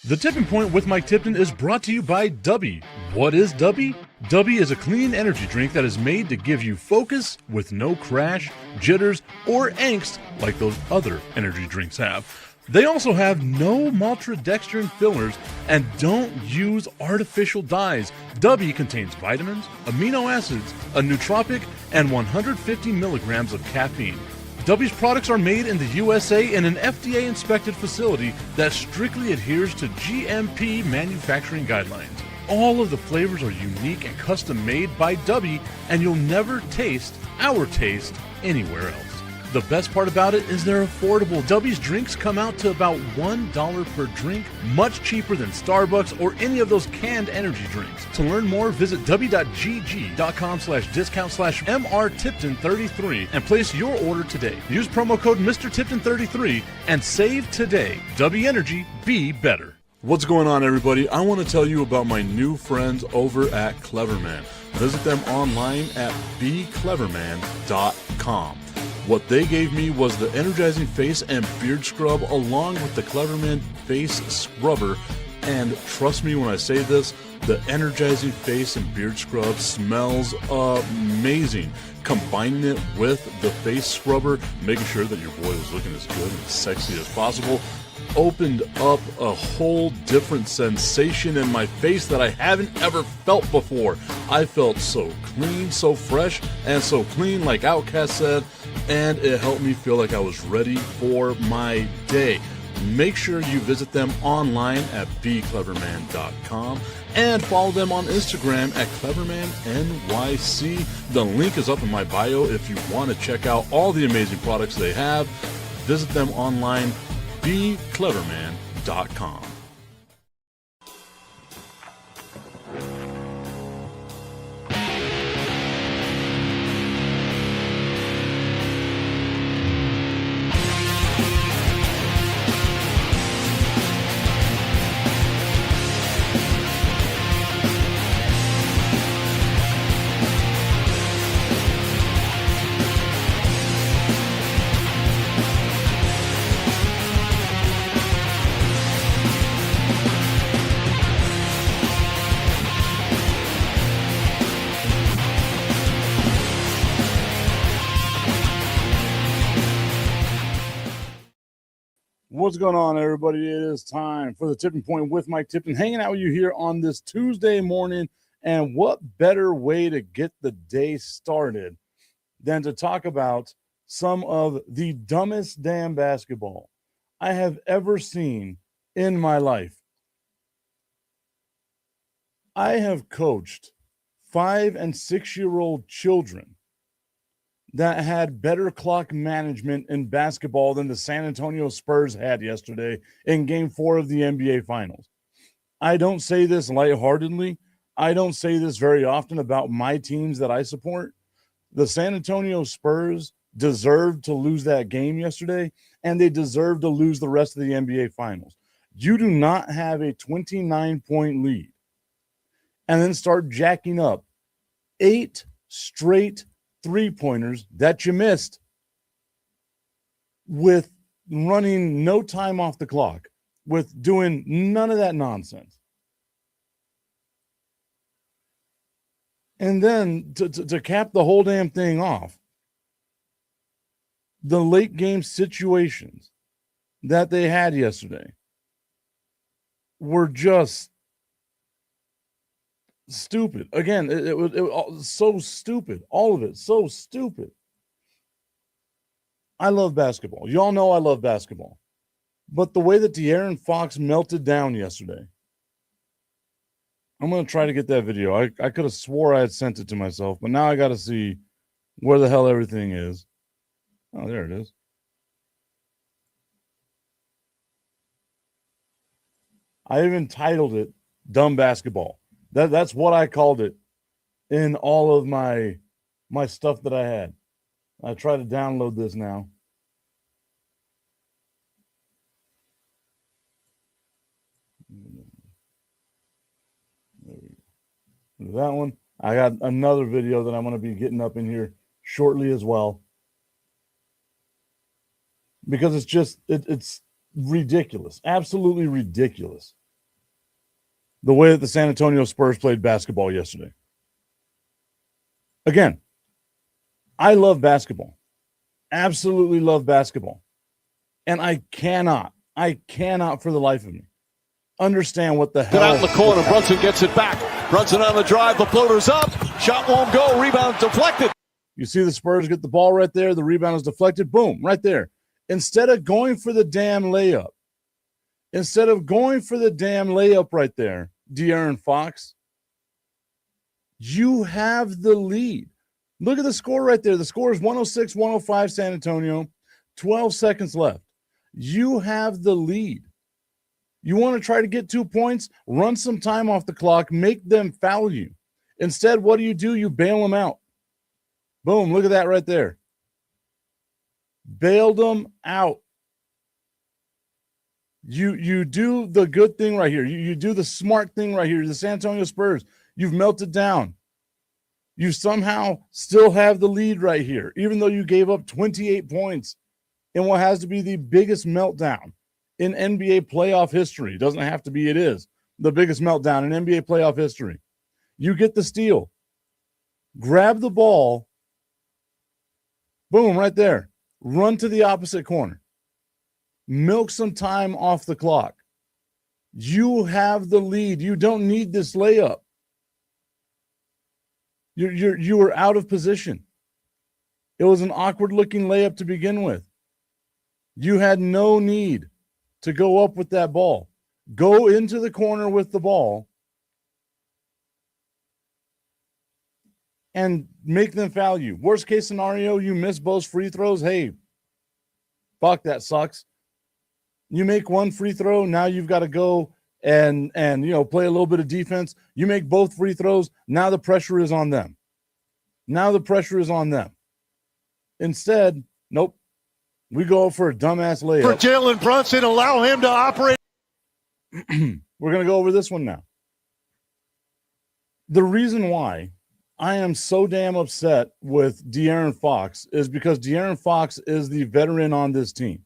The Tipping Point with Mike Tipton is brought to you by Dubby. What is Dubby? Dubby is a clean energy drink that is made to give you focus with no crash, jitters, or angst like those other energy drinks have. They also have no maltodextrin fillers and don't use artificial dyes. Dubby contains vitamins, amino acids, a nootropic, and 150 milligrams of caffeine. Dubby's products are made in the USA in an FDA-inspected facility that strictly adheres to GMP manufacturing guidelines. All of the flavors are unique and custom-made by Dubby, and you'll never taste our taste anywhere else. The best part about it is they're affordable. Dubby's drinks come out to about $1 per drink, much cheaper than Starbucks or any of those canned energy drinks. To learn more, visit w.gg.com/discount/MRTipton33 and place your order today. Use promo code MrTipton33 and save today. Dubby Energy, be better. What's going on, everybody? I want to tell you about my new friends over at Cleverman. Visit them online at becleverman.com. What they gave me was the energizing face and beard scrub along with the Cleverman face scrubber. And trust me when I say this, the energizing face and beard scrub smells amazing. Combining it with the face scrubber, making sure that your boy was looking as good and sexy as possible, opened up a whole different sensation in my face that I haven't ever felt before. I felt so clean, so fresh, and so clean, like Outcast said, and it helped me feel like I was ready for my day. Make sure you visit them online at becleverman.com and follow them on Instagram at clevermannyc. The link is up in my bio if you want to check out all the amazing products they have. Visit them online, becleverman.com. What's going on, everybody? It is time for the Tipping Point with Mike Tipton, hanging out with you here on this Tuesday morning. And what better way to get the day started than to talk about some of the dumbest damn basketball I have ever seen in my life. I have coached 5- and 6-year-old children that had better clock management in basketball than the San Antonio Spurs had yesterday in Game 4 of the NBA Finals. I don't say this lightheartedly. I don't say this very often about my teams that I support. The San Antonio Spurs deserved to lose that game yesterday, and they deserve to lose the rest of the NBA Finals. You do not have a 29-point lead and then start jacking up 8 straight three-pointers that you missed with running no time off the clock, with doing none of that nonsense. And then to cap the whole damn thing off, the late game situations that they had yesterday were just stupid. Again, it was so stupid. All of it, so stupid. I love basketball. Y'all know I love basketball. But the way that De'Aaron Fox melted down yesterday, I'm going to try to get that video. I could have swore I had sent it to myself, but now I got to see where the hell everything is. Oh, there it is. I even titled it Dumb Basketball. That's what I called it in all of my stuff that I had. I try to download this now. That one. I got another video that I'm going to be getting up in here shortly as well. Because it's just, it's ridiculous. Absolutely ridiculous. the way that the San Antonio Spurs played basketball yesterday. Again, I love basketball. Absolutely love basketball. And I cannot for the life of me understand what the hell. Get out in the corner. Brunson gets it back. Brunson on the drive. The floater's up. Shot won't go. Rebound deflected. You see the Spurs get the ball right there. The rebound is deflected. Boom, right there. Instead of going for the damn layup, right there, De'Aaron Fox, you have the lead. Look at the score right there. The score is 106-105 San Antonio. 12 seconds left. You have the lead. You want to try to get 2 points? Run some time off the clock. Make them foul you. Instead, what do? You bail them out. Boom, look at that right there. Bailed them out. You do the good thing right here. You do the smart thing right here. The San Antonio Spurs, you've melted down. You somehow still have the lead right here, even though you gave up 28 points in what has to be the biggest meltdown in NBA playoff history. It doesn't have to be, it is the biggest meltdown in NBA playoff history. You get the steal. Grab the ball. Boom, right there. Run to the opposite corner. Milk some time off the clock. You have the lead. You don't need this layup. You were out of position. It was an awkward-looking layup to begin with. You had no need to go up with that ball. Go into the corner with the ball and make them foul you. Worst case scenario, you miss both free throws. Hey, fuck, that sucks. You make one free throw, now you've got to go and play a little bit of defense. You make both free throws, now the pressure is on them. Instead, nope. We go for a dumbass layup. For Jalen Brunson, allow him to operate. We're going to go over this one now. The reason why I am so damn upset with De'Aaron Fox is because De'Aaron Fox is the veteran on this team.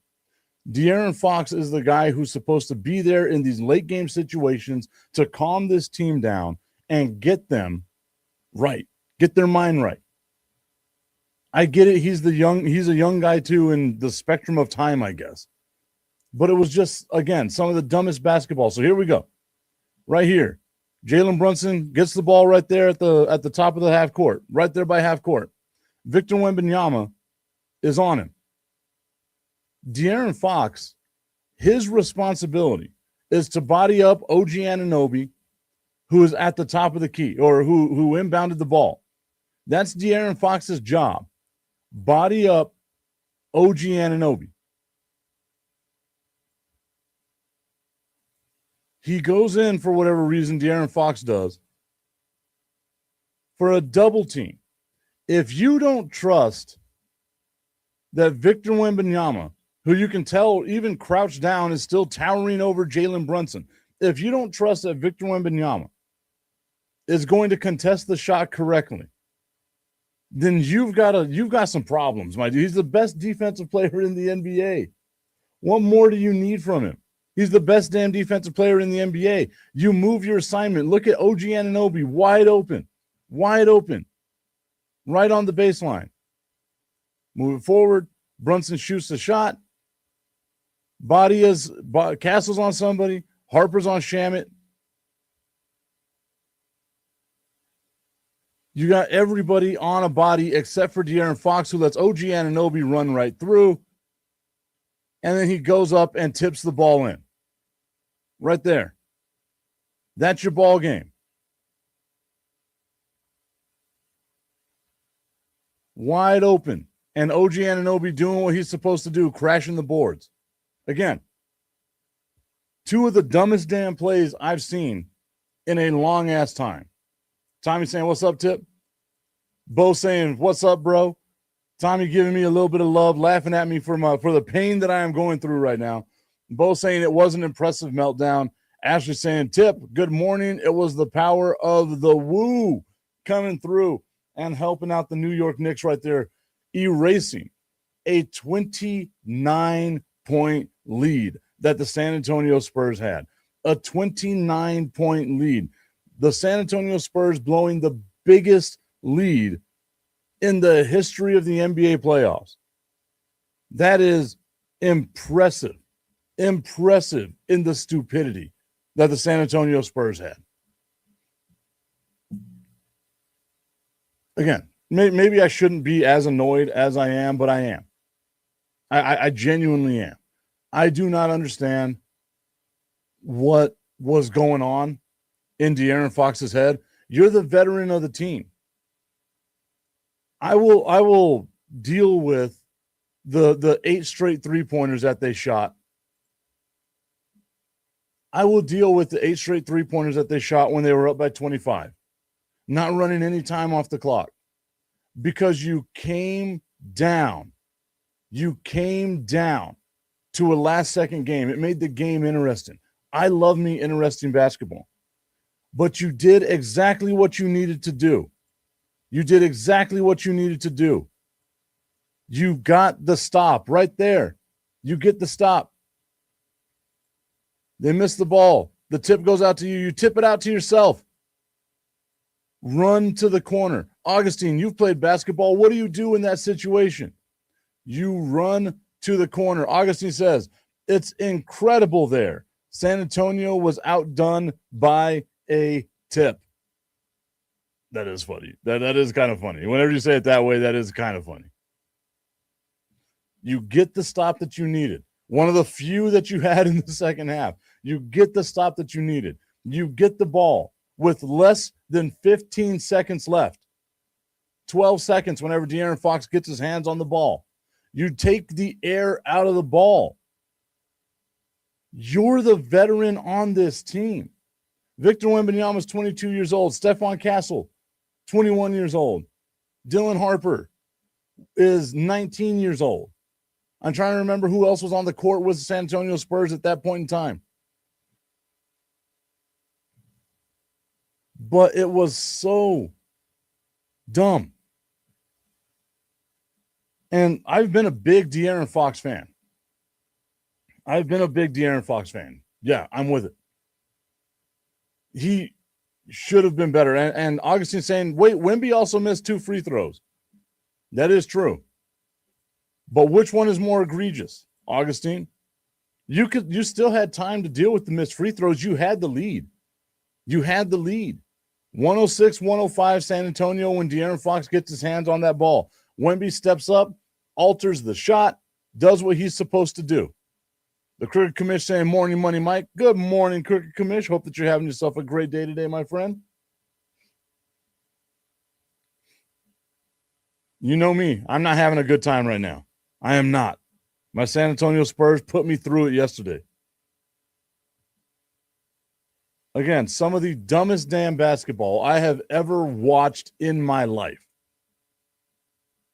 De'Aaron Fox is the guy who's supposed to be there in these late game situations to calm this team down and get them right, get their mind right. I get it. He's a young guy too in the spectrum of time, I guess. But it was just, again, some of the dumbest basketball. So here we go. Right here. Jalen Brunson gets the ball right there at the top of the half court, right there by half court. Victor Wembanyama is on him. De'Aaron Fox, his responsibility is to body up OG Anunoby, who is at the top of the key, or who inbounded the ball. That's De'Aaron Fox's job. Body up OG Anunoby. He goes in for whatever reason De'Aaron Fox does for a double team. If you don't trust that Victor Wembanyama, who you can tell even crouched down is still towering over Jalen Brunson, if you don't trust that Victor Wembanyama is going to contest the shot correctly, then you've got some problems, my dude. He's the best defensive player in the NBA. What more do you need from him? He's the best damn defensive player in the NBA. You move your assignment. Look at OG Anunoby, wide open, right on the baseline. Move it forward. Brunson shoots the shot. Castle's on somebody. Harper's on Shamet. You got everybody on a body except for De'Aaron Fox, who lets OG Anunoby run right through. And then he goes up and tips the ball in. Right there. That's your ball game. Wide open. And OG Anunoby doing what he's supposed to do, crashing the boards. Again, two of the dumbest damn plays I've seen in a long-ass time. Tommy saying, "What's up, Tip?" Bo saying, "What's up, bro?" Tommy giving me a little bit of love, laughing at me for the pain that I am going through right now. Bo saying it was an impressive meltdown. Ashley saying, "Tip, good morning." It was the power of the woo coming through and helping out the New York Knicks right there, erasing a 29-point lead that the San Antonio Spurs had. a 29-point lead. The San Antonio Spurs blowing the biggest lead in the history of the NBA playoffs. That is impressive. Impressive in the stupidity that the San Antonio Spurs had. Again, maybe I shouldn't be as annoyed as I am, but I am. I genuinely am. I do not understand what was going on in De'Aaron Fox's head. You're the veteran of the team. I will deal with the 8 straight three-pointers that they shot. I will deal with the 8 straight three-pointers that they shot when they were up by 25. Not running any time off the clock. Because you came down. You came down to a last-second game. It made the game interesting. I love me interesting basketball. But you did exactly what you needed to do. You did exactly what you needed to do. You got the stop right there. You get the stop. They miss the ball. The tip goes out to you. You tip it out to yourself. Run to the corner. Augustine, you've played basketball. What do you do in that situation? You run to the corner. Augustine says, it's incredible there. San Antonio was outdone by a tip. That is funny. That is kind of funny. Whenever you say it that way, that is kind of funny. You get the stop that you needed. One of the few that you had in the second half. You get the stop that you needed. You get the ball with less than 15 seconds left. 12 seconds whenever De'Aaron Fox gets his hands on the ball. You take the air out of the ball. You're the veteran on this team. Victor Wembanyama is 22 years old. Stephon Castle, 21 years old. Dylan Harper is 19 years old. I'm trying to remember who else was on the court with the San Antonio Spurs at that point in time. But it was so dumb. And I've been a big De'Aaron Fox fan. Yeah, I'm with it. He should have been better. And Augustine saying, wait, Wemby also missed 2 free throws. That is true. But which one is more egregious, Augustine? You still had time to deal with the missed free throws. You had the lead. 106-105 San Antonio when De'Aaron Fox gets his hands on that ball. Wemby steps up, alters the shot, does what he's supposed to do. The Cricket Commish saying, morning, Money Mike. Good morning, Cricket Commish. Hope that you're having yourself a great day today, my friend. You know me. I'm not having a good time right now. I am not. My San Antonio Spurs put me through it yesterday. Again, some of the dumbest damn basketball I have ever watched in my life.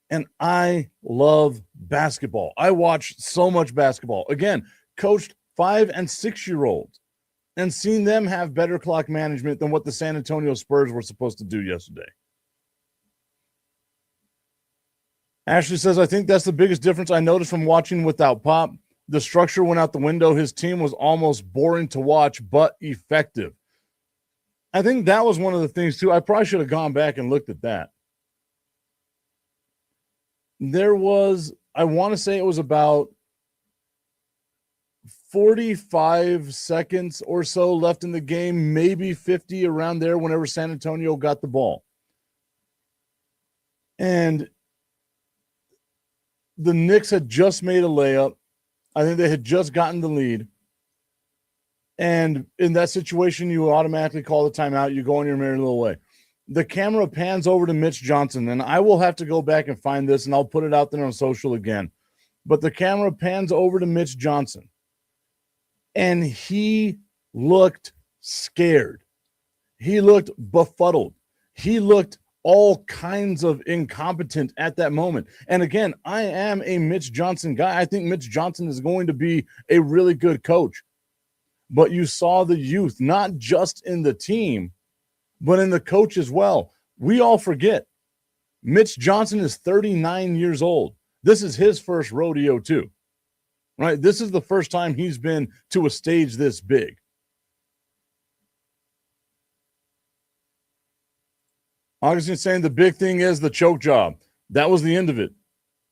And I love basketball. I watch so much basketball. Again, coached 5- and 6-year-olds and seen them have better clock management than what the San Antonio Spurs were supposed to do yesterday. Ashley says, I think that's the biggest difference I noticed from watching without Pop. The structure went out the window. His team was almost boring to watch, but effective. I think that was one of the things, too. I probably should have gone back and looked at that. There was, I want to say it was about 45 seconds or so left in the game, maybe 50 around there whenever San Antonio got the ball. And the Knicks had just made a layup. I think they had just gotten the lead. And in that situation, you automatically call the timeout. You go on your merry little way. The camera pans over to Mitch Johnson, and I will have to go back and find this, and I'll put it out there on social again. But the camera pans over to Mitch Johnson, and he looked scared. He looked befuddled. He looked all kinds of incompetent at that moment. And again, I am a Mitch Johnson guy. I think Mitch Johnson is going to be a really good coach. But you saw the youth, not just in the team, but in the coach as well. We all forget Mitch Johnson is 39 years old. This is his first rodeo too, right? This is the first time he's been to a stage this big. Augustine saying the big thing is the choke job. That was the end of it.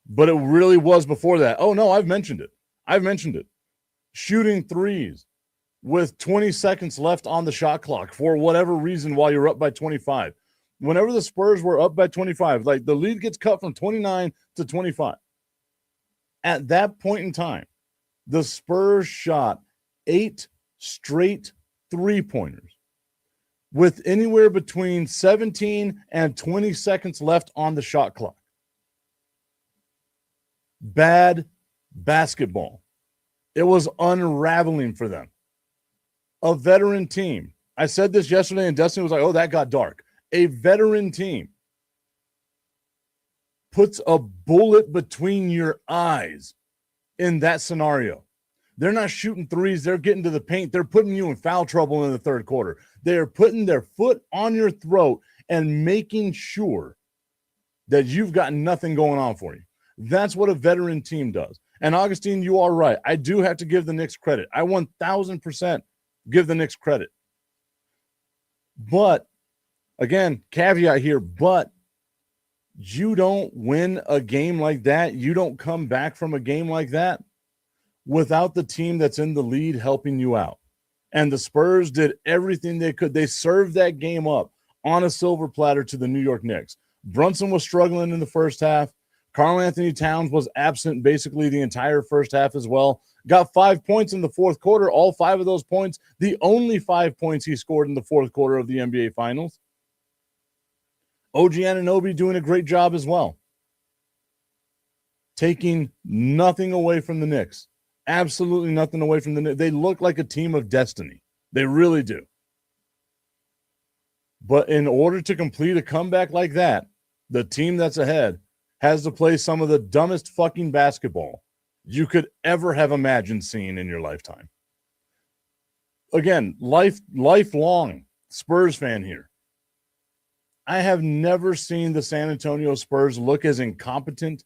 But it really was before that. Oh, no, I've mentioned it. Shooting threes with 20 seconds left on the shot clock for whatever reason while you're up by 25. Whenever the Spurs were up by 25, like the lead gets cut from 29 to 25. At that point in time, the Spurs shot 8 straight three-pointers with anywhere between 17 and 20 seconds left on the shot clock. Bad basketball. It was unraveling for them. A veteran team. I said this yesterday, and Destiny was like, oh, that got dark. A veteran team puts a bullet between your eyes in that scenario. They're not shooting threes. They're getting to the paint. They're putting you in foul trouble in the third quarter. They're putting their foot on your throat and making sure that you've got nothing going on for you. That's what a veteran team does. And Augustine, you are right. I do have to give the Knicks credit. I 1,000% give the Knicks credit. But, again, caveat here, but you don't win a game like that. You don't come back from a game like that without the team that's in the lead helping you out. And the Spurs did everything they could. They served that game up on a silver platter to the New York Knicks. Brunson was struggling in the first half. Karl Anthony Towns was absent basically the entire first half as well. Got 5 points in the fourth quarter. All 5 of those points, the only 5 points he scored in the fourth quarter of the NBA Finals. OG Anunoby doing a great job as well. Taking nothing away from the Knicks. Absolutely nothing away from the Knicks. They look like a team of destiny. They really do. But in order to complete a comeback like that, the team that's ahead has to play some of the dumbest fucking basketball you could ever have imagined seeing in your lifetime. Again, lifelong Spurs fan here. I have never seen the San Antonio Spurs look as incompetent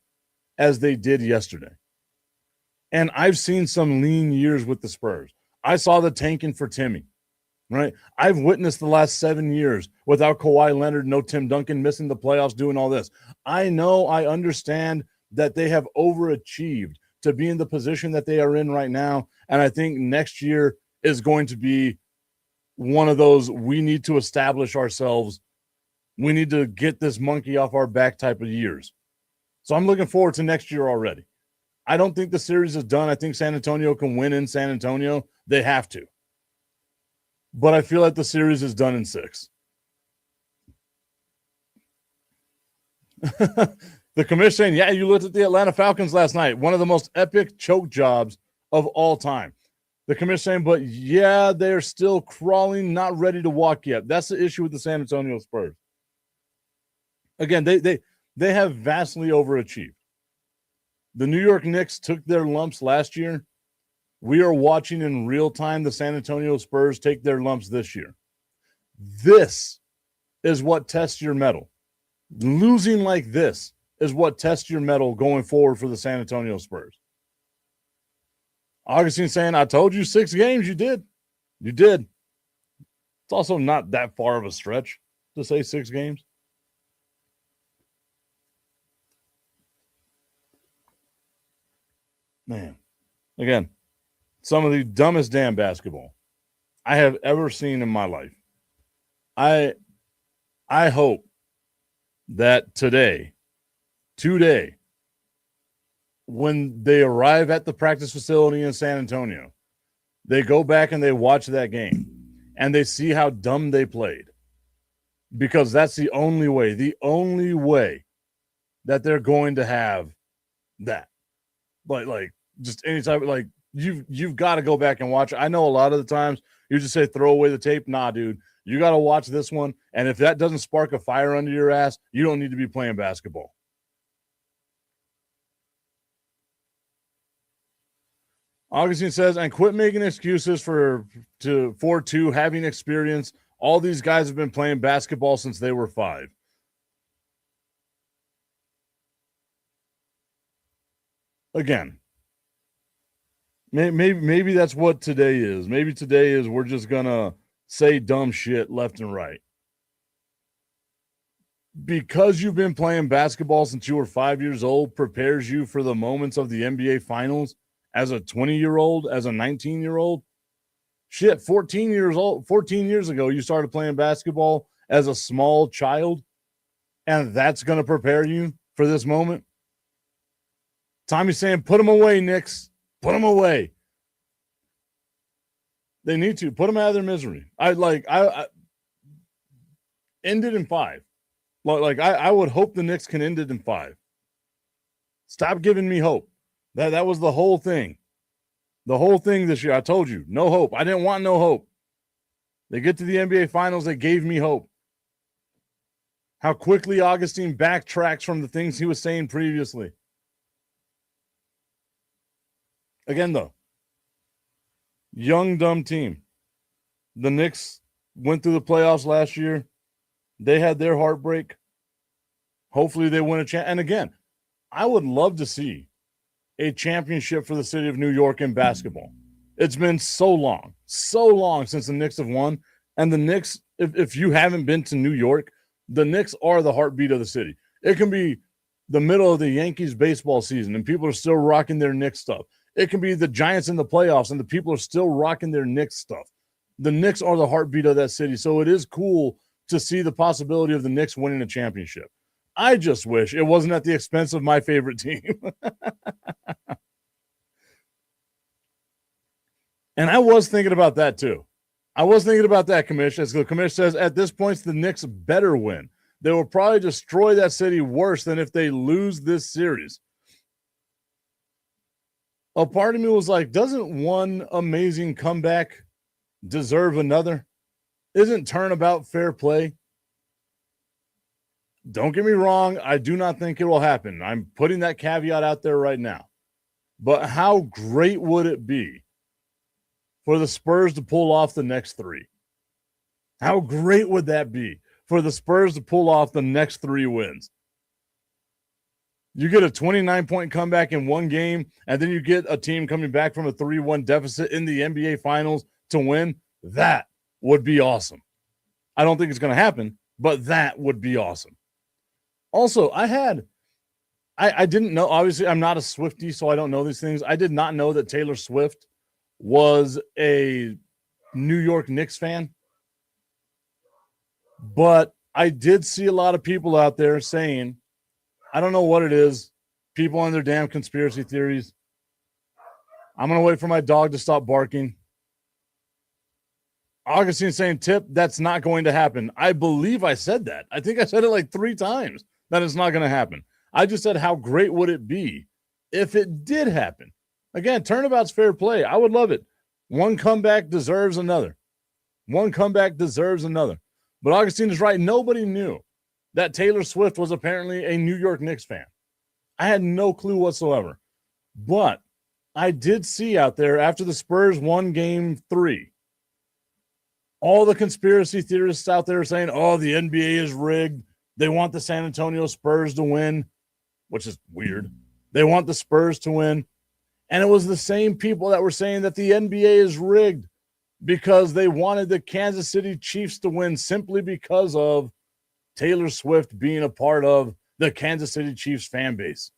as they did yesterday. And I've seen some lean years with the Spurs. I saw the tanking for Timmy, right? I've witnessed the last 7 years without Kawhi Leonard, no Tim Duncan, missing the playoffs, doing all this. I know, I understand that they have overachieved to be in the position that they are in right now. And I think next year is going to be one of those, we need to establish ourselves. We need to get this monkey off our back type of years. So I'm looking forward to next year already. I don't think the series is done. I think San Antonio can win in San Antonio. They have to. But I feel like the series is done in 6. The commissioner saying, yeah, you looked at the Atlanta Falcons last night. One of the most epic choke jobs of all time. The commissioner saying, but yeah, they're still crawling, not ready to walk yet. That's the issue with the San Antonio Spurs. Again, they have vastly overachieved. The New York Knicks took their lumps last year. We are watching in real time the San Antonio Spurs take their lumps this year. This is what tests your mettle. Losing like this is what tests your mettle going forward for the San Antonio Spurs. Augustine saying, I told you 6 games. You did. You did. It's also not that far of a stretch to say 6 games. Man, again, some of the dumbest damn basketball I have ever seen in my life. I hope that today, when they arrive at the practice facility in San Antonio, they go back and they watch that game and they see how dumb they played. Because that's the only way that they're going to have that. Like just any type of, like, you've got to go back and watch. I know a lot of the times you just say throw away the tape. Nah, dude, you got to watch this one. And if that doesn't spark a fire under your ass, you don't need to be playing basketball. Augustine says, and quit making excuses for having experience. All these guys have been playing basketball since they were 5. Again, maybe that's what today is. Maybe today is we're just going to say dumb shit left and right. because you've been playing basketball since you were 5 years old prepares you for the moments of the NBA Finals as a 20-year-old, as a 19-year-old. Shit, 14 years ago, you started playing basketball as a small child, and that's going to prepare you for this moment. Tommy's saying, put them away, Knicks. Put them away. They need to. Put them out of their misery. I end it in 5. I would hope the Knicks can end it in 5. Stop giving me hope. That was the whole thing. The whole thing this year. I told you, no hope. I didn't want no hope. They get to the NBA Finals. They gave me hope. How quickly Augustine backtracks from the things he was saying previously. Again, though, young, dumb team. The Knicks went through the playoffs last year. They had their heartbreak. Hopefully they win a champ. And again, I would love to see a championship for the city of New York in basketball. It's been so long since the Knicks have won. And the Knicks, if you haven't been to New York, the Knicks are the heartbeat of the city. It can be the middle of the Yankees baseball season and people are still rocking their Knicks stuff. It can be the Giants in the playoffs and the people are still rocking their Knicks stuff. The Knicks are the heartbeat of that city. So it is cool to see the possibility of the Knicks winning a championship. I just wish it wasn't at the expense of my favorite team. And I was thinking about that too. I was thinking about that, Commish. As the Commish says, at this point, the Knicks better win. They will probably destroy that city worse than if they lose this series. A part of me was like, doesn't one amazing comeback deserve another? Isn't turnabout fair play? Don't get me wrong. I do not think it will happen. I'm putting that caveat out there right now. But how great would it be for the Spurs to pull off the next 3? How great would that be for the Spurs to pull off the next 3 wins? You get a 29-point comeback in one game, and then you get a team coming back from a 3-1 deficit in the NBA Finals to win. That would be awesome. I don't think it's going to happen, but that would be awesome. Also, I didn't know, obviously I'm not a Swiftie, so I don't know these things. I did not know that Taylor Swift was a New York Knicks fan. But I did see a lot of people out there saying, I don't know what it is, people on their damn conspiracy theories. I'm going to wait for my dog to stop barking. Augustine saying, Tip, that's not going to happen. I believe I said that. I think I said it like 3 times that it's not going to happen. I just said, how great would it be if it did happen? Again, turnabout's fair play. I would love it. One comeback deserves another. One comeback deserves another. But Augustine is right. Nobody knew that Taylor Swift was apparently a New York Knicks fan. I had no clue whatsoever. But I did see out there after the Spurs won game 3, all the conspiracy theorists out there saying, oh, the NBA is rigged. They want the San Antonio Spurs to win, which is weird. They want the Spurs to win. And it was the same people that were saying that the NBA is rigged because they wanted the Kansas City Chiefs to win simply because of Taylor Swift being a part of the Kansas City Chiefs fan base.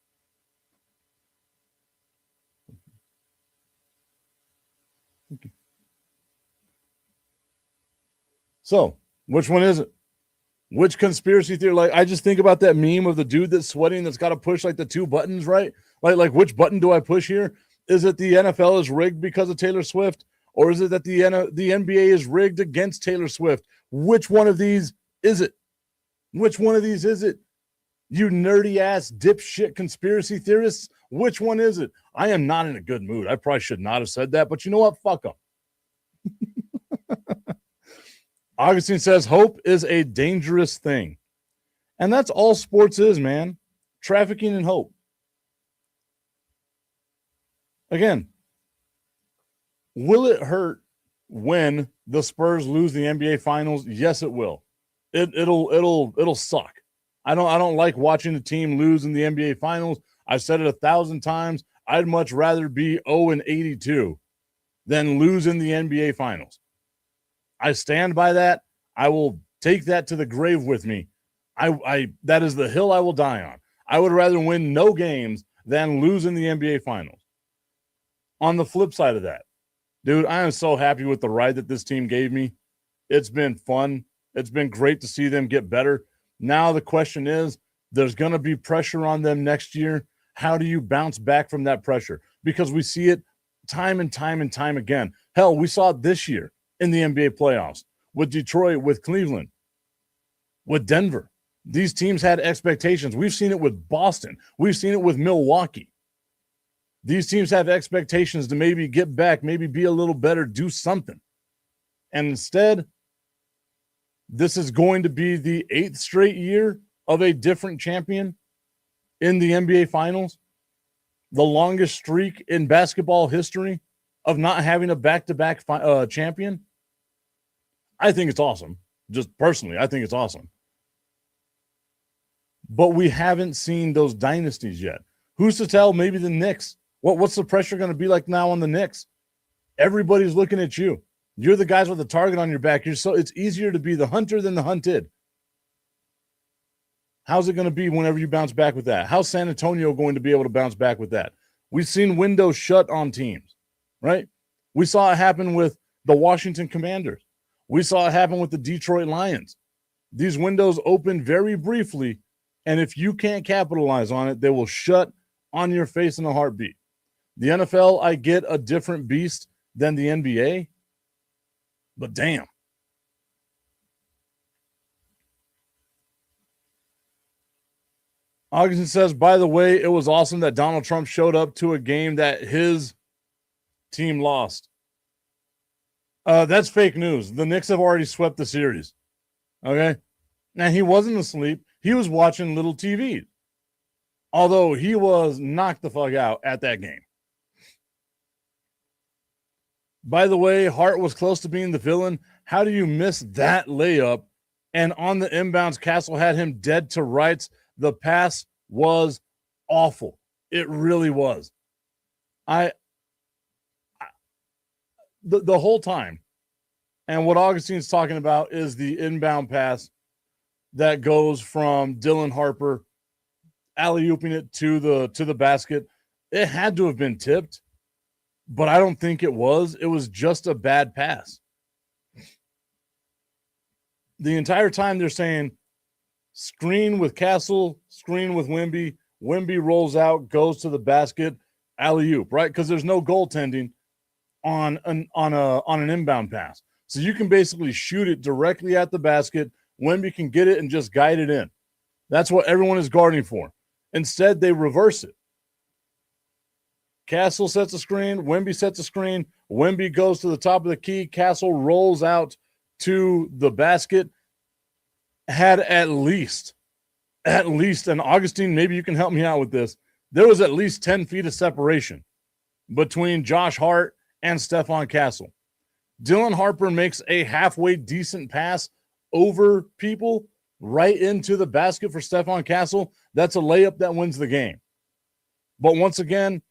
So, which one is it? Which conspiracy theory? Like, I just think about that meme of the dude that's sweating that's got to push like the 2 buttons, right? Like which button do I push here? Is it the NFL is rigged because of Taylor Swift? Or is it that the NBA is rigged against Taylor Swift? Which one of these is it? Which one of these is it? You nerdy ass dipshit conspiracy theorists. Which one is it? I am not in a good mood. I probably should not have said that, but you know what? Fuck them. Augustine says hope is a dangerous thing. And that's all sports is, man. Trafficking in hope. Again, will it hurt when the Spurs lose the NBA Finals? Yes, it will. It'll suck. I don't like watching the team lose in the NBA Finals. I've said it 1,000 times. I'd much rather be 0-82 than lose in the NBA Finals. I stand by that. I will take that to the grave with me. That is the hill I will die on. I would rather win no games than lose in the NBA Finals. On the flip side of that, dude, I am so happy with the ride that this team gave me. It's been fun. It's been great to see them get better. Now the question is, there's going to be pressure on them next year. How do you bounce back from that pressure? Because we see it time and time and time again. Hell, we saw it this year in the NBA playoffs with Detroit, with Cleveland, with Denver. These teams had expectations. We've seen it with Boston. We've seen it with Milwaukee. These teams have expectations to maybe get back, maybe be a little better, do something. And instead, this is going to be the 8th straight year of a different champion in the NBA Finals. The longest streak in basketball history of not having a back-to-back champion. I think it's awesome. Just personally, I think it's awesome. But we haven't seen those dynasties yet. Who's to tell? Maybe the Knicks. What's the pressure going to be like now on the Knicks? Everybody's looking at you. You're the guys with the target on your back. It's easier to be the hunter than the hunted. How's it going to be whenever you bounce back with that? How's San Antonio going to be able to bounce back with that? We've seen windows shut on teams, right? We saw it happen with the Washington Commanders. We saw it happen with the Detroit Lions. These windows open very briefly, and if you can't capitalize on it, they will shut on your face in a heartbeat. The NFL, I get a different beast than the NBA, but damn. Augustin says, by the way, it was awesome that Donald Trump showed up to a game that his team lost. That's fake news. The Knicks have already swept the series. Okay? Now, he wasn't asleep. He was watching little TV. Although he was knocked the fuck out at that game. By the way, Hart was close to being the villain. How do you miss that layup? And on the inbounds, Castle had him dead to rights. The pass was awful. It really was. The whole time. And what Augustine's talking about is the inbound pass that goes from Dylan Harper alley-ooping it to the basket. It had to have been tipped, but I don't think it was. It was just a bad pass. The entire time they're saying screen with Castle, screen with Wemby. Wemby rolls out, goes to the basket, alley-oop, right? Because there's no goaltending on an inbound pass. So you can basically shoot it directly at the basket. Wemby can get it and just guide it in. That's what everyone is guarding for. Instead, they reverse it. Castle sets a screen. Wemby sets a screen. Wemby goes to the top of the key. Castle rolls out to the basket. Had at least, and Augustine, maybe you can help me out with this. There was at least 10 feet of separation between Josh Hart and Stephon Castle. Dylan Harper makes a halfway decent pass over people right into the basket for Stephon Castle. That's a layup that wins the game. But once again,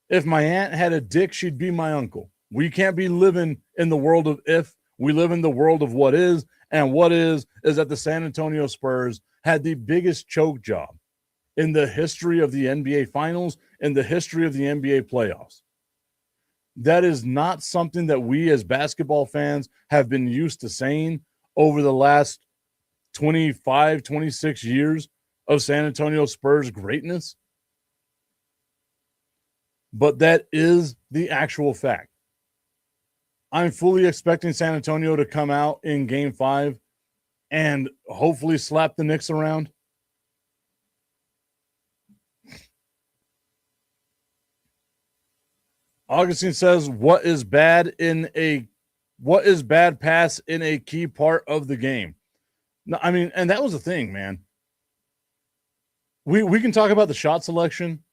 if my aunt had a dick, she'd be my uncle. We can't be living in the world of if. We live in the world of what is, and what is that the San Antonio Spurs had the biggest choke job in the history of the NBA Finals, in the history of the NBA playoffs. That is not something that we as basketball fans have been used to saying over the last 25, 26 years of San Antonio Spurs greatness. But that is the actual fact. I'm fully expecting San Antonio to come out in Game 5 and hopefully slap the Knicks around. Augustine says, what is bad pass in a key part of the game? No, I mean, and that was the thing, man. We can talk about the shot selection.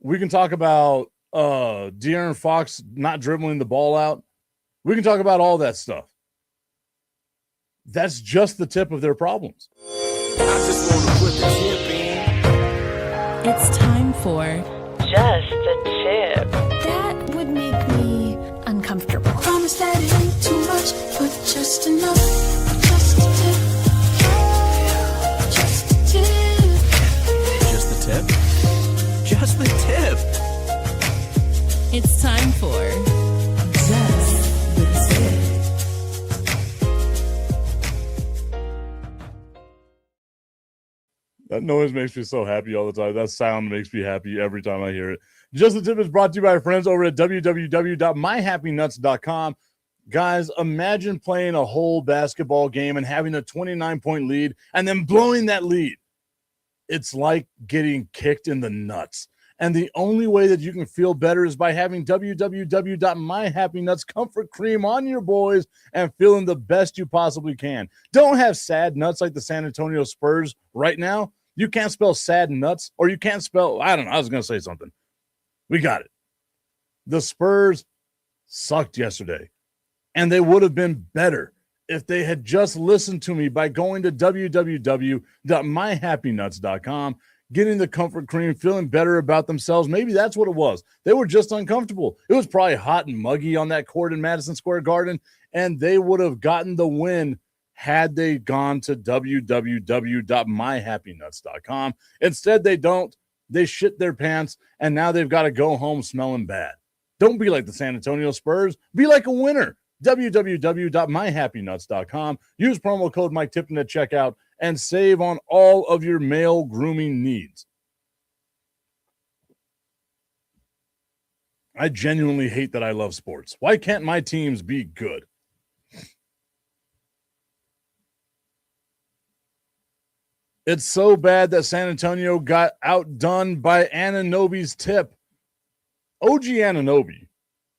We can talk about De'Aaron Fox not dribbling the ball out. We can talk about all that stuff. That's just the tip of their problems. I just want to put the tip in. It's time for Just a Tip. That would make me uncomfortable. Promise that it ain't too much, but just enough. Just a tip. It's time for Just the Tip. That noise makes me so happy all the time. That sound makes me happy every time I hear it. Just the Tip is brought to you by our friends over at www.myhappynuts.com. Guys, imagine playing a whole basketball game and having a 29-point lead and then blowing that lead. It's like getting kicked in the nuts. And the only way that you can feel better is by having www.myhappynuts comfort cream on your boys and feeling the best you possibly can. Don't have sad nuts like the San Antonio Spurs right now. You can't spell sad nuts, or you can't spell, I don't know, I was going to say something. We got it. The Spurs sucked yesterday, and they would have been better if they had just listened to me by going to www.myhappynuts.com, getting the comfort cream, feeling better about themselves. Maybe that's what it was. They were just uncomfortable. It was probably hot and muggy on that court in Madison Square Garden, and they would have gotten the win had they gone to www.myhappynuts.com. Instead, they don't. They shit their pants, and now they've got to go home smelling bad. Don't be like the San Antonio Spurs. Be like a winner. www.myhappynuts.com. Use promo code Mike Tipton at checkout and save on all of your male grooming needs. I genuinely hate that I love sports. Why can't my teams be good? It's so bad that San Antonio got outdone by Anunoby's tip. OG Anunoby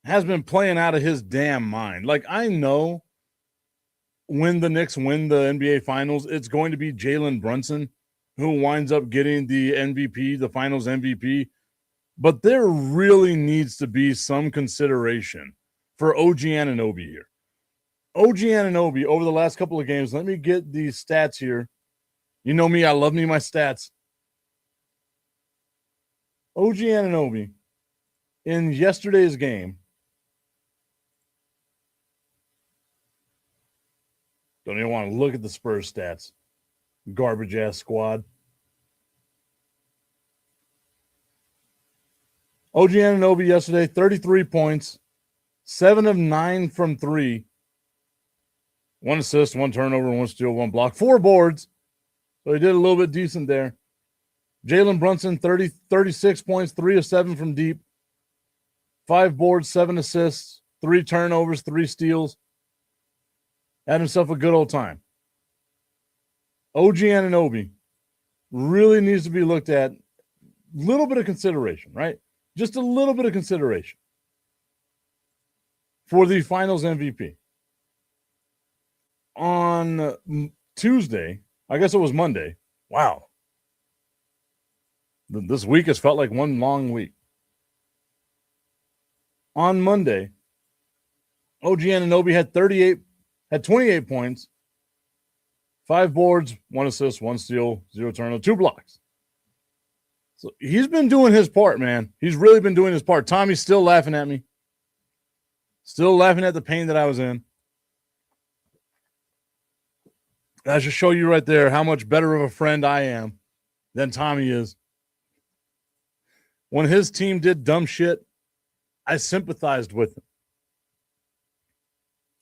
has been playing out of his damn mind. Like, I know when the Knicks win the NBA Finals, it's going to be Jalen Brunson who winds up getting the MVP, the Finals MVP. But there really needs to be some consideration for OG Anunoby here. OG Anunoby, over the last couple of games, let me get these stats here. You know me, I love me my stats. OG Anunoby, in yesterday's game, don't even want to look at the Spurs stats. Garbage-ass squad. OG Anunoby yesterday, 33 points, 7 of 9 from 3. 1 assist, 1 turnover, 1 steal, 1 block, 4 boards. So he did a little bit decent there. Jalen Brunson, 36 points, 3 of 7 from deep. 5 boards, 7 assists, 3 turnovers, 3 steals. Had himself a good old time. OG Anunoby really needs to be looked at. A little bit of consideration, right? Just a little bit of consideration for the Finals MVP. On Tuesday, I guess it was Monday. Wow. This week has felt like one long week. On Monday, OG Anunoby had 28 points, 5 boards, 1 assist, 1 steal, 0 turnover, 2 blocks. So he's been doing his part, man. He's really been doing his part. Tommy's still laughing at me. Still laughing at the pain that I was in. That should show you right there how much better of a friend I am than Tommy is. When his team did dumb shit, I sympathized with him.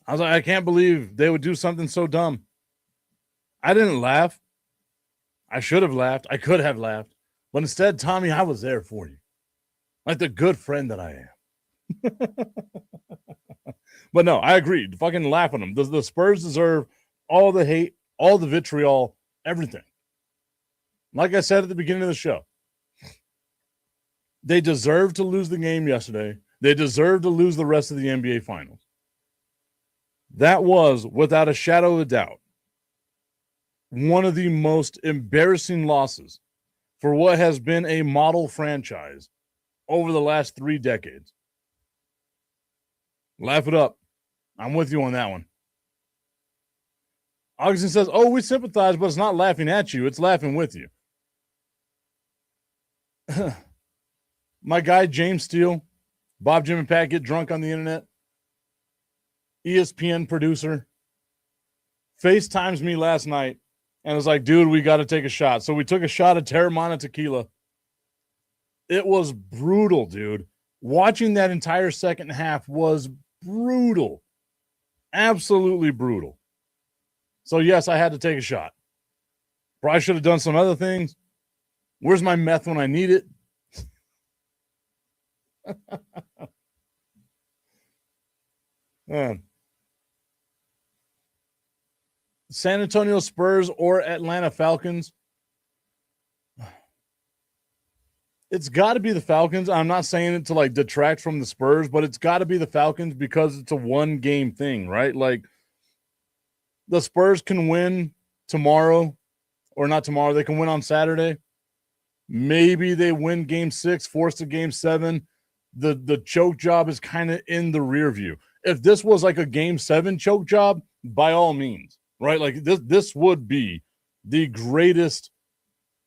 I was like, I can't believe they would do something so dumb. I didn't laugh. I should have laughed. I could have laughed. But instead, Tommy, I was there for you. Like the good friend that I am. But no, I agree. Fucking laugh at them. The Spurs deserve all the hate, all the vitriol, everything. Like I said at the beginning of the show, they deserve to lose the game yesterday. They deserve to lose the rest of the NBA Finals. That was, without a shadow of a doubt, one of the most embarrassing losses for what has been a model franchise over the last 3 decades. Laugh it up. I'm with you on that one. Augustine says, oh, we sympathize, but it's not laughing at you. It's laughing with you. My guy, James Steele, Bob, Jim, and Pat get drunk on the internet. ESPN producer FaceTimes me last night and was like, dude, we got to take a shot. So we took a shot of Terramana tequila. It was brutal, dude. Watching that entire second half was brutal. Absolutely brutal. So, yes, I had to take a shot. Probably should have done some other things. Where's my meth when I need it? San Antonio Spurs or Atlanta Falcons? It's got to be the Falcons. I'm not saying it to like detract from the Spurs, but it's got to be the Falcons because it's a one-game thing, right? Like the Spurs can win tomorrow, or not tomorrow. They can win on Saturday. Maybe they win game 6, force to game 7. The choke job is kind of in the rear view. If this was like a game 7 choke job, by all means, right? Like this would be the greatest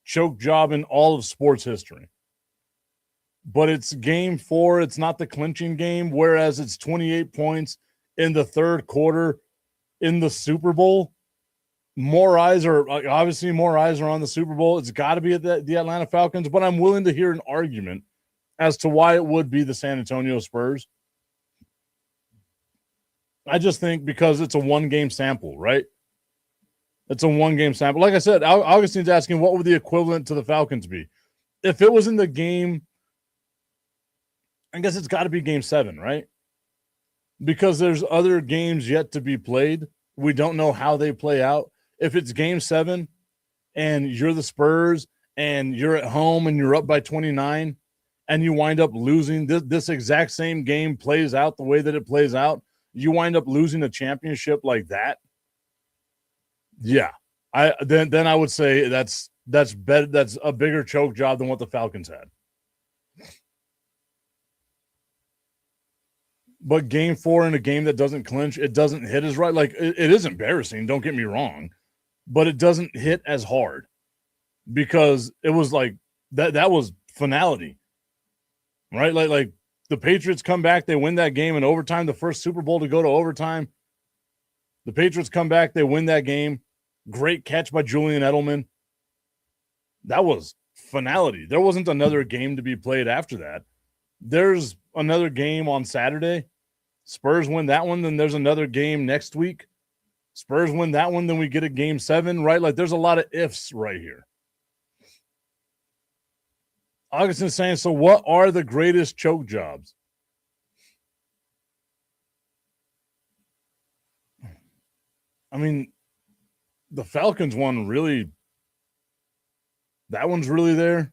choke job in all of sports history. But it's game 4. It's not the clinching game, whereas it's 28 points in the third quarter in the Super Bowl. More eyes are on the Super Bowl. It's got to be at the Atlanta Falcons, but I'm willing to hear an argument as to why it would be the San Antonio Spurs. I just think because it's a one-game sample, right? It's a one-game sample. Like I said, Augustine's asking what would the equivalent to the Falcons be? If it was in the game, I guess it's got to be game 7, right? Because there's other games yet to be played. We don't know how they play out. If it's game 7 and you're the Spurs and you're at home and you're up by 29 and you wind up losing, this exact same game plays out the way that it plays out, you wind up losing a championship like that. Yeah. Then I would say that's better. That's a bigger choke job than what the Falcons had. But game 4 in a game that doesn't clinch, it doesn't hit as right. Like it is embarrassing. Don't get me wrong, but it doesn't hit as hard because it was like that was finality, right? Like the Patriots come back, they win that game in overtime, the first Super Bowl to go to overtime. The Patriots come back, they win that game. Great catch by Julian Edelman. That was finality. There wasn't another game to be played after that. There's another game on Saturday. Spurs win that one, then there's another game next week. Spurs win that one, then we get a game 7, right? Like there's a lot of ifs right here. Augustin's saying, so what are the greatest choke jobs? I mean, the Falcons one really, that one's really there.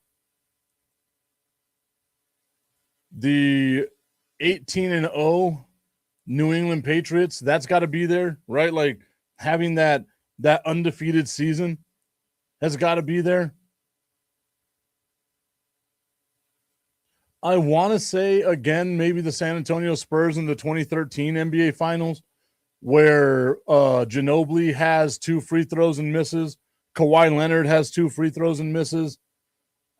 The 18-0 New England Patriots, that's got to be there, right? Like having that undefeated season has got to be there. I want to say, again, maybe the San Antonio Spurs in the 2013 NBA Finals, where Ginobili has 2 free throws and misses. Kawhi Leonard has 2 free throws and misses.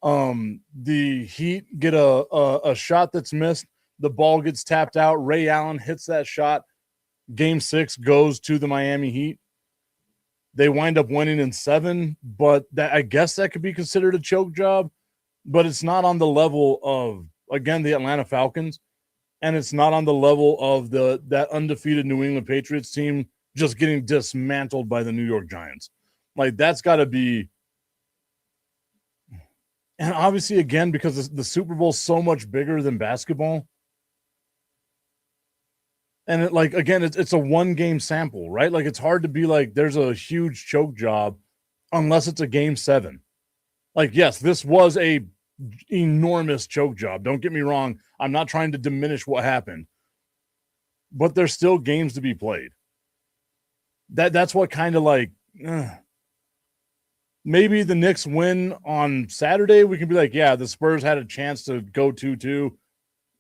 The Heat get a shot that's missed. The ball gets tapped out. Ray Allen hits that shot. Game 6 goes to the Miami Heat. They wind up winning in 7, but I guess that could be considered a choke job, but it's not on the level of, again, the Atlanta Falcons, and it's not on the level of that undefeated New England Patriots team just getting dismantled by the New York Giants. Like, that's got to be, and obviously, again, because the Super Bowl is so much bigger than basketball, and it's a one-game sample, right? Like, it's hard to be like, there's a huge choke job unless it's a game 7. Like, yes, this was a enormous choke job. Don't get me wrong. I'm not trying to diminish what happened, but there's still games to be played. That's what kind of like, maybe the Knicks win on Saturday. We can be like, yeah, the Spurs had a chance to go 2-2,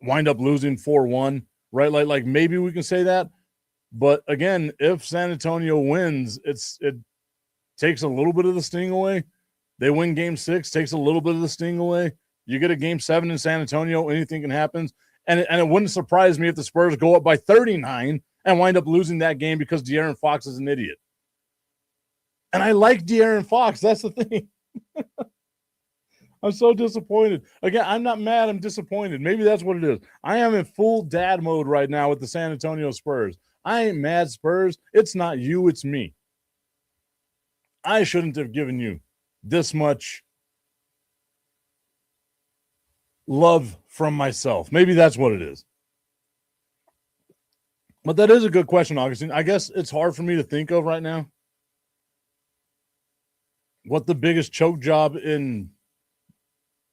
wind up losing 4-1. Right, like maybe we can say that, but again, if San Antonio wins, it takes a little bit of the sting away. They win game 6, takes a little bit of the sting away. You get a game 7 in San Antonio, anything can happen, and it wouldn't surprise me if the Spurs go up by 39 and wind up losing that game because De'Aaron Fox is an idiot. And I like De'Aaron Fox. That's the thing. I'm so disappointed. Again, I'm not mad. I'm disappointed. Maybe that's what it is. I am in full dad mode right now with the San Antonio Spurs. I ain't mad, Spurs. It's not you. It's me. I shouldn't have given you this much love from myself. Maybe that's what it is. But that is a good question, Augustine. I guess it's hard for me to think of right now what the biggest choke job in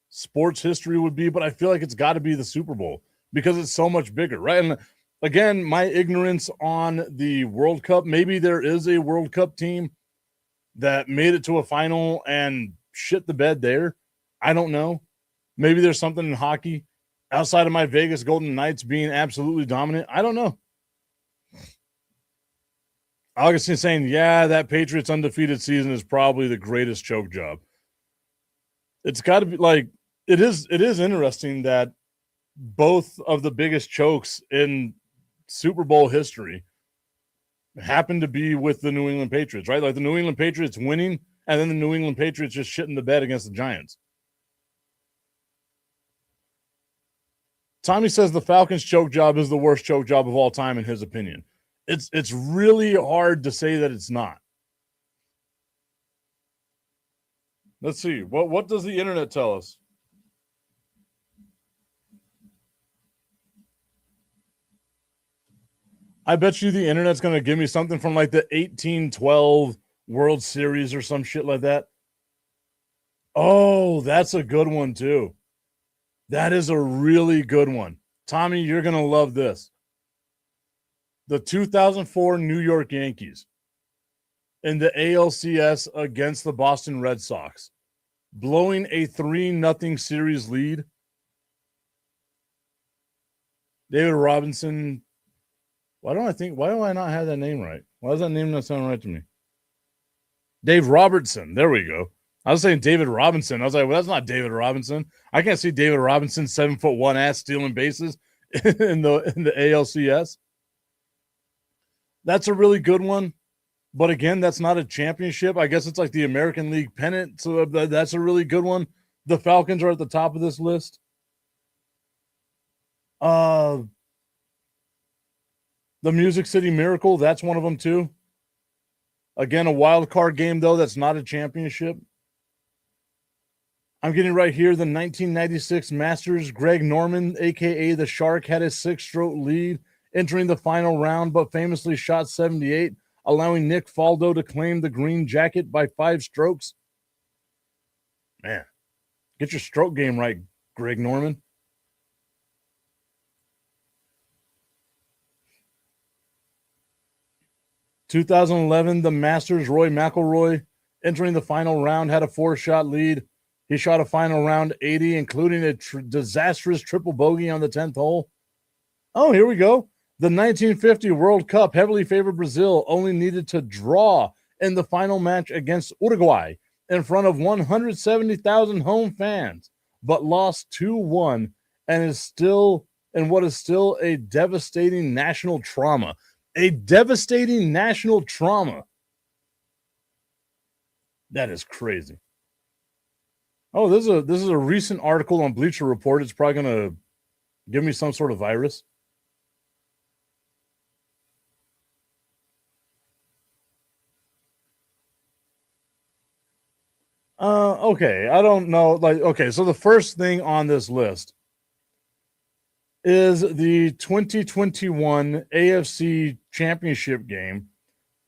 sports history would be, but I feel like it's got to be the Super Bowl because it's so much bigger, right? And again, my ignorance on the World Cup, maybe there is a World Cup team that made it to a final and shit the bed there. I don't know. Maybe there's something in hockey outside of my Vegas Golden Knights being absolutely dominant. I don't know. Augustine saying, yeah, that Patriots undefeated season is probably the greatest choke job. It's got to be like, it is interesting that both of the biggest chokes in Super Bowl history happen to be with the New England Patriots, right? Like the New England Patriots winning and then the New England Patriots just shitting the bed against the Giants. Tommy says the Falcons choke job is the worst choke job of all time in his opinion. It's really hard to say that it's not. Let's see. What does the internet tell us? I bet you the internet's going to give me something from like the 1812 World Series or some shit like that. Oh, that's a good one too. That is a really good one. Tommy, you're going to love this. The 2004 New York Yankees in the ALCS against the Boston Red Sox, blowing a 3-0 series lead. David Robinson. Why do I not have that name right? Why does that name not sound right to me? Dave Robertson. There we go. I was saying David Robinson. I was like, well, that's not David Robinson. I can't see David Robinson 7'1" ass stealing bases in the ALCS. That's a really good one. But again, that's not a championship. I guess it's like the American League pennant. So that's a really good one. The Falcons are at the top of this list. The Music City Miracle, that's one of them too. Again, a wild card game, though. That's not a championship. I'm getting right here. The 1996 Masters, Greg Norman, a.k.a. the Shark, had a 6-stroke lead entering the final round, but famously shot 78, allowing Nick Faldo to claim the green jacket by 5 strokes. Man, get your stroke game right, Greg Norman. (2011) the Masters, Roy McIlroy, entering the final round, had a 4-shot lead. He shot a final round 80, including a disastrous triple bogey on the 10th hole. Oh, here we go. The 1950 World Cup, heavily favored Brazil, only needed to draw in the final match against Uruguay in front of 170,000 home fans, but lost 2-1 and is still in what is still a devastating national trauma. A devastating national trauma. That is crazy. Oh, this is a recent article on Bleacher Report. It's probably going to give me some sort of virus. Okay, I don't know. Okay, so the first thing on this list is the 2021 AFC Championship game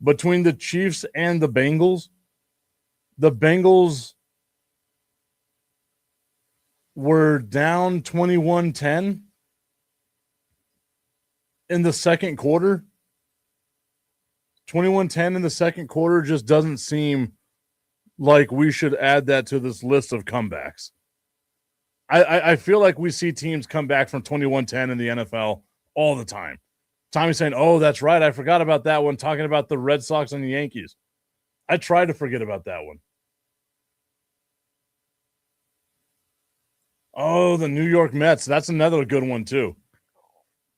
between the Chiefs and the Bengals. The Bengals were down 21-10 in the second quarter. 21-10 in the second quarter just doesn't seem like we should add that to this list of comebacks. I feel like we see teams come back from 21-10 in the NFL all the time. Tommy's saying, oh, that's right. I forgot about that one, talking about the Red Sox and the Yankees. I try to forget about that one. Oh, the New York Mets. That's another good one, too.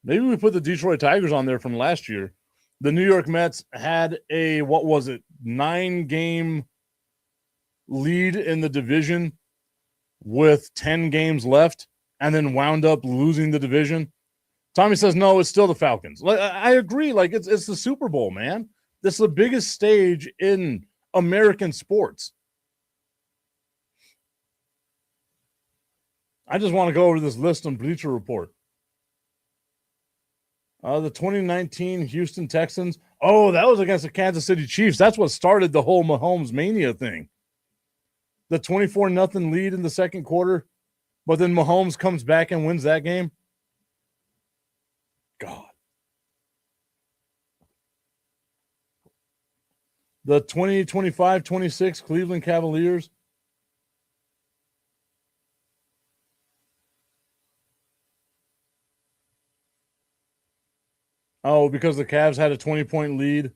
Maybe we put the Detroit Tigers on there from last year. The New York Mets had a, 9-game lead in the division with 10 games left and then wound up losing the division. Tommy says, no, it's still the Falcons. Like, I agree. Like, it's the Super Bowl, man. This is the biggest stage in American sports. I just want to go over this list on Bleacher Report. The 2019 Houston Texans. Oh, that was against the Kansas City Chiefs. That's what started the whole Mahomes mania thing. The 24-0 lead in the second quarter, but then Mahomes comes back and wins that game. God. The 2025-26 Cleveland Cavaliers. Oh, because the Cavs had a 20-point lead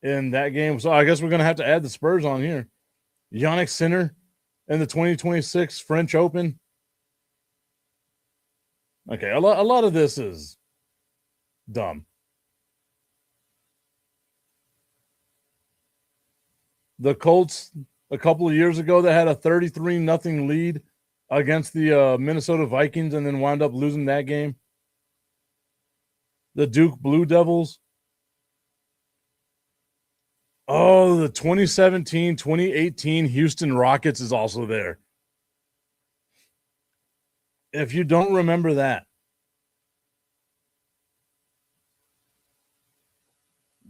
in that game. So I guess we're going to have to add the Spurs on here. Yannick Sinner in the 2026 French Open. Okay, a lot of this is dumb. The Colts, a couple of years ago, they had a 33-0 lead against the Minnesota Vikings and then wound up losing that game. The Duke Blue Devils. Oh, the 2017-2018 Houston Rockets is also there. If you don't remember that,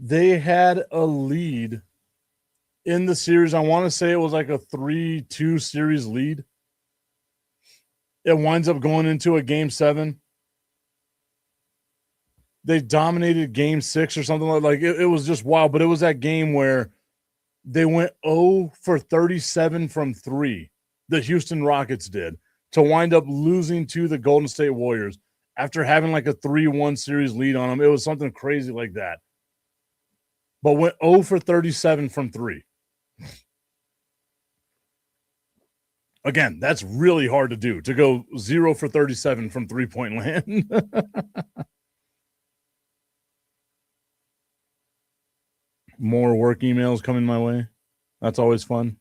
they had a lead in the series. I want to say it was like a 3-2 series lead. It winds up going into a game 7. They dominated game 6 or something like it was just wild. But it was that game where they went 0 for 37 from 3. The Houston Rockets did, to wind up losing to the Golden State Warriors after having like a 3-1 series lead on them. It was something crazy like that. But went 0 for 37 from 3. Again, that's really hard to do, to go 0 for 37 from 3-point land. More work emails coming my way. That's always fun.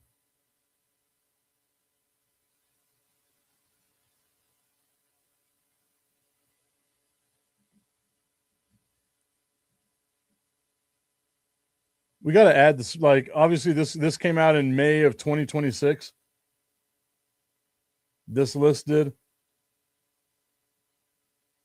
We got to add this. Like, obviously, this came out in May of 2026. This list did.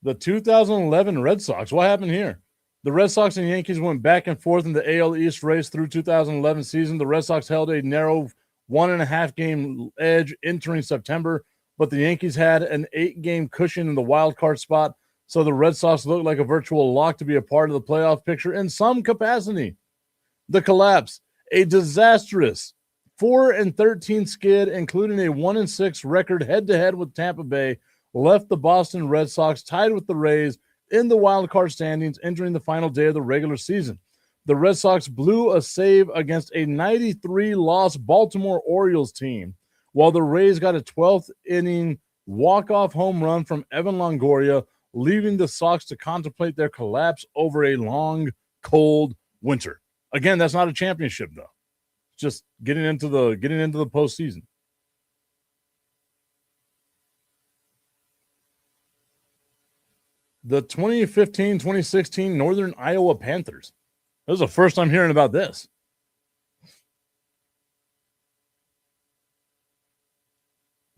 The 2011 Red Sox. What happened here? The Red Sox and Yankees went back and forth in the AL East race through 2011 season. The Red Sox held a narrow 1.5 game edge entering September, but the Yankees had an 8-game cushion in the wild card spot, so the Red Sox looked like a virtual lock to be a part of the playoff picture in some capacity. The collapse, a disastrous 4-13 skid, including a 1-6 record head-to-head with Tampa Bay, left the Boston Red Sox tied with the Rays in the wild card standings entering the final day of the regular season. The Red Sox blew a save against a 93-loss Baltimore Orioles team, while the Rays got a 12th inning walk-off home run from Evan Longoria, leaving the Sox to contemplate their collapse over a long, cold winter. Again, that's not a championship, though. Just getting into the postseason. The 2015-2016 Northern Iowa Panthers. This is the first time hearing about this.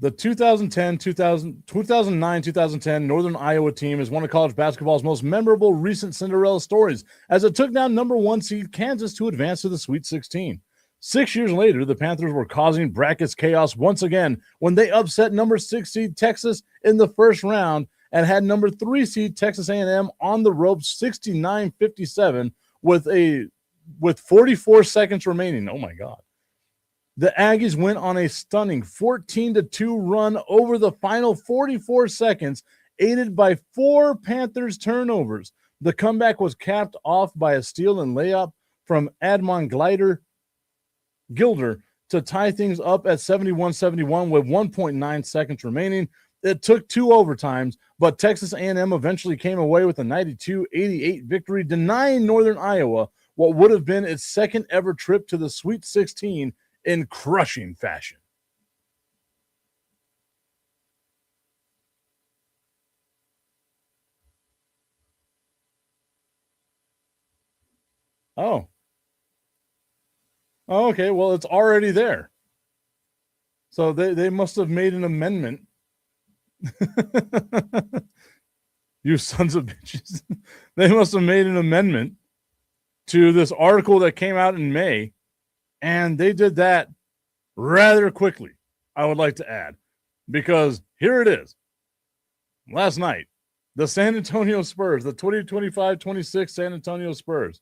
The 2009-2010 Northern Iowa team is one of college basketball's most memorable recent Cinderella stories, as it took down number 1 seed Kansas to advance to the Sweet 16. 6 years later, the Panthers were causing brackets chaos once again when they upset number 6 seed Texas in the first round and had number 3 seed Texas A&M on the ropes 69-57 with 44 seconds remaining. Oh my God. The Aggies went on a stunning 14-2 run over the final 44 seconds, aided by 4 Panthers turnovers. The comeback was capped off by a steal and layup from Admon Gilder to tie things up at 71-71 with 1.9 seconds remaining. It took 2 overtimes, but Texas A&M eventually came away with a 92-88 victory, denying Northern Iowa what would have been its second ever trip to the Sweet 16 in crushing fashion. Oh. Oh, okay. Well, it's already there. So they must have made an amendment. You sons of bitches. They must have made an amendment to this article that came out in May, and they did that rather quickly, I would like to add, because here it is. Last night, the San Antonio Spurs, the 2025-26 San Antonio Spurs,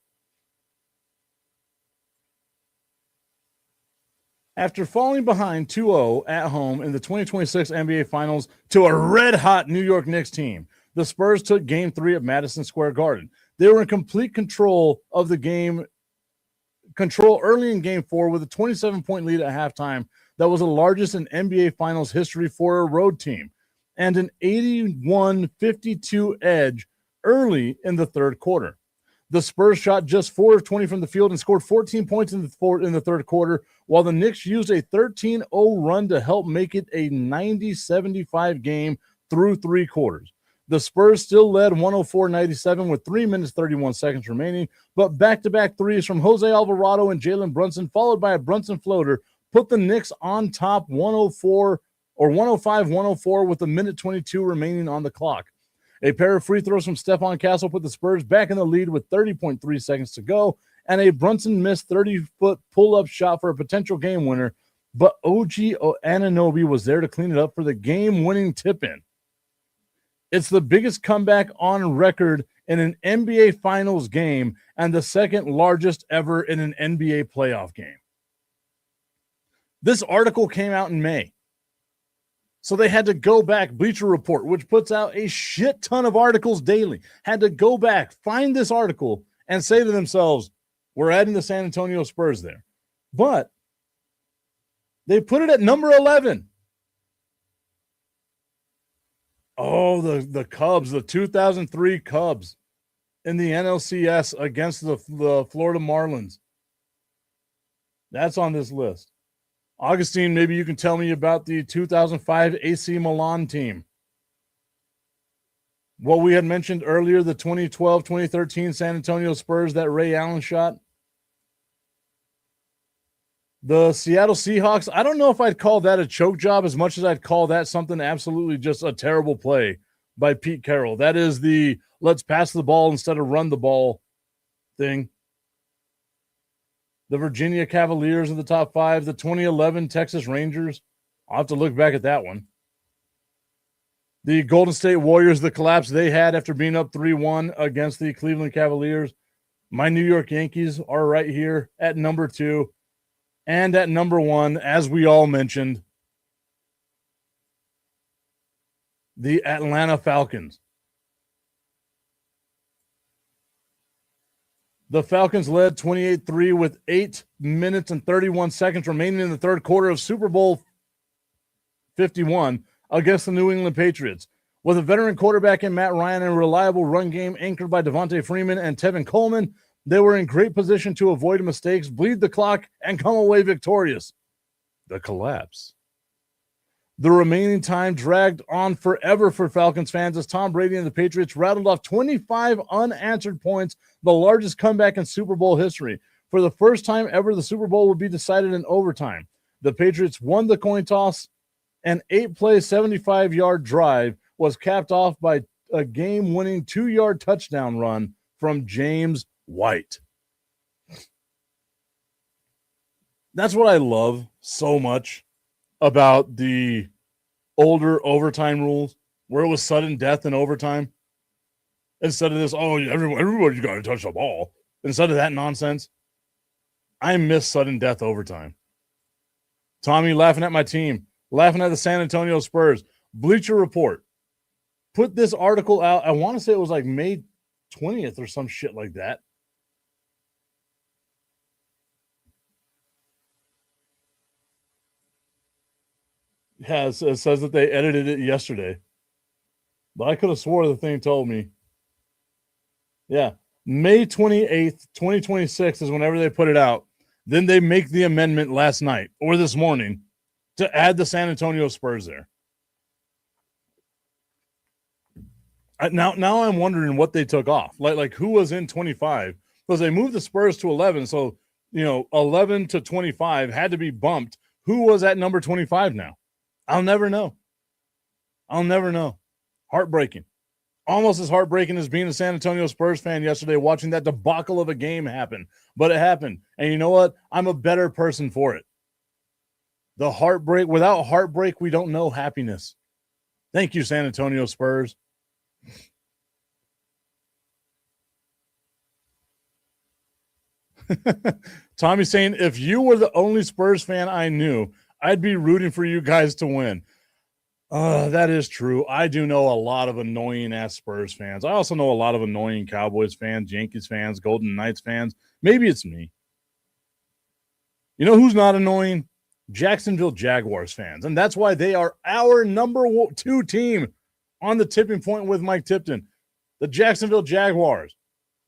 after falling behind 2-0 at home in the 2026 NBA Finals to a red-hot New York Knicks team, the Spurs took Game 3 at Madison Square Garden. They were in complete control of the game, early in Game 4 with a 27-point lead at halftime that was the largest in NBA Finals history for a road team, and an 81-52 edge early in the third quarter. The Spurs shot just 4 of 20 from the field and scored 14 points in the third quarter, while the Knicks used a 13-0 run to help make it a 90-75 game through 3 quarters. The Spurs still led 104-97 with 3 minutes 31 seconds remaining, but back-to-back threes from Jose Alvarado and Jalen Brunson, followed by a Brunson floater, put the Knicks on top 105-104 with a minute 22 remaining on the clock. A pair of free throws from Stephon Castle put the Spurs back in the lead with 30.3 seconds to go, and a Brunson missed 30-foot pull-up shot for a potential game winner, but OG Anunoby was there to clean it up for the game-winning tip-in. It's the biggest comeback on record in an NBA Finals game and the second largest ever in an NBA playoff game. This article came out in May. So they had to go back, Bleacher Report, which puts out a shit ton of articles daily, had to go back, find this article, and say to themselves, we're adding the San Antonio Spurs there. But they put it at number 11. Oh, the Cubs, the 2003 Cubs in the NLCS against the Florida Marlins. That's on this list. Augustine, maybe you can tell me about the 2005 AC Milan team. What we had mentioned earlier, the 2012-2013 San Antonio Spurs, that Ray Allen shot. The Seattle Seahawks, I don't know if I'd call that a choke job as much as I'd call that something absolutely just a terrible play by Pete Carroll. That is the let's pass the ball instead of run the ball thing. The Virginia Cavaliers in the top 5. The 2011 Texas Rangers. I'll have to look back at that one. The Golden State Warriors, the collapse they had after being up 3-1 against the Cleveland Cavaliers. My New York Yankees are right here at number 2. And at number 1, as we all mentioned, the Atlanta Falcons. The Falcons led 28-3 with 8 minutes and 31 seconds remaining in the third quarter of Super Bowl 51 against the New England Patriots. With a veteran quarterback in Matt Ryan and a reliable run game anchored by Devontae Freeman and Tevin Coleman, they were in great position to avoid mistakes, bleed the clock, and come away victorious. The collapse. The remaining time dragged on forever for Falcons fans as Tom Brady and the Patriots rattled off 25 unanswered points, the largest comeback in Super Bowl history. For the first time ever, the Super Bowl would be decided in overtime. The Patriots won the coin toss. An 8-play, 75-yard drive was capped off by a game-winning 2-yard touchdown run from James White. That's what I love so much about the older overtime rules, where it was sudden death in overtime. Instead of this, everybody's got to touch the ball. Instead of that nonsense, I miss sudden death overtime. Tommy laughing at my team, laughing at the San Antonio Spurs. Bleacher Report put this article out. I want to say it was like May 20th or some shit like that. Yeah, it says that they edited it yesterday. But I could have swore the thing told me. Yeah, May 28th, 2026 is whenever they put it out. Then they make the amendment last night or this morning to add the San Antonio Spurs there. Now I'm wondering what they took off. Like who was in 25 because they moved the Spurs to 11. So, 11 to 25 had to be bumped. Who was at number 25 now? I'll never know. Heartbreaking. Almost as heartbreaking as being a San Antonio Spurs fan yesterday, watching that debacle of a game happen. But it happened. And you know what? I'm a better person for it. The heartbreak, without heartbreak, we don't know happiness. Thank you, San Antonio Spurs. Tommy's saying, if you were the only Spurs fan I knew, I'd be rooting for you guys to win. That is true. I do know a lot of annoying-ass Spurs fans. I also know a lot of annoying Cowboys fans, Yankees fans, Golden Knights fans. Maybe it's me. You know who's not annoying? Jacksonville Jaguars fans. And that's why they are our number 2 team on the tipping point with Mike Tipton. The Jacksonville Jaguars.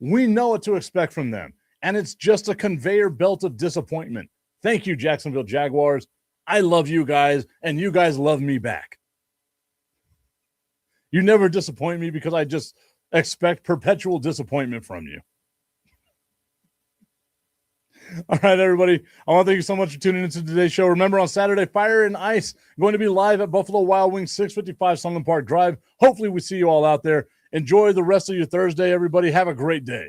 We know what to expect from them. And it's just a conveyor belt of disappointment. Thank you, Jacksonville Jaguars. I love you guys, and you guys love me back. You never disappoint me because I just expect perpetual disappointment from you. All right, everybody. I want to thank you so much for tuning into today's show. Remember, on Saturday, Fire and Ice going to be live at Buffalo Wild Wings, 655 Sunland Park Drive. Hopefully we see you all out there. Enjoy the rest of your Thursday, everybody. Have a great day.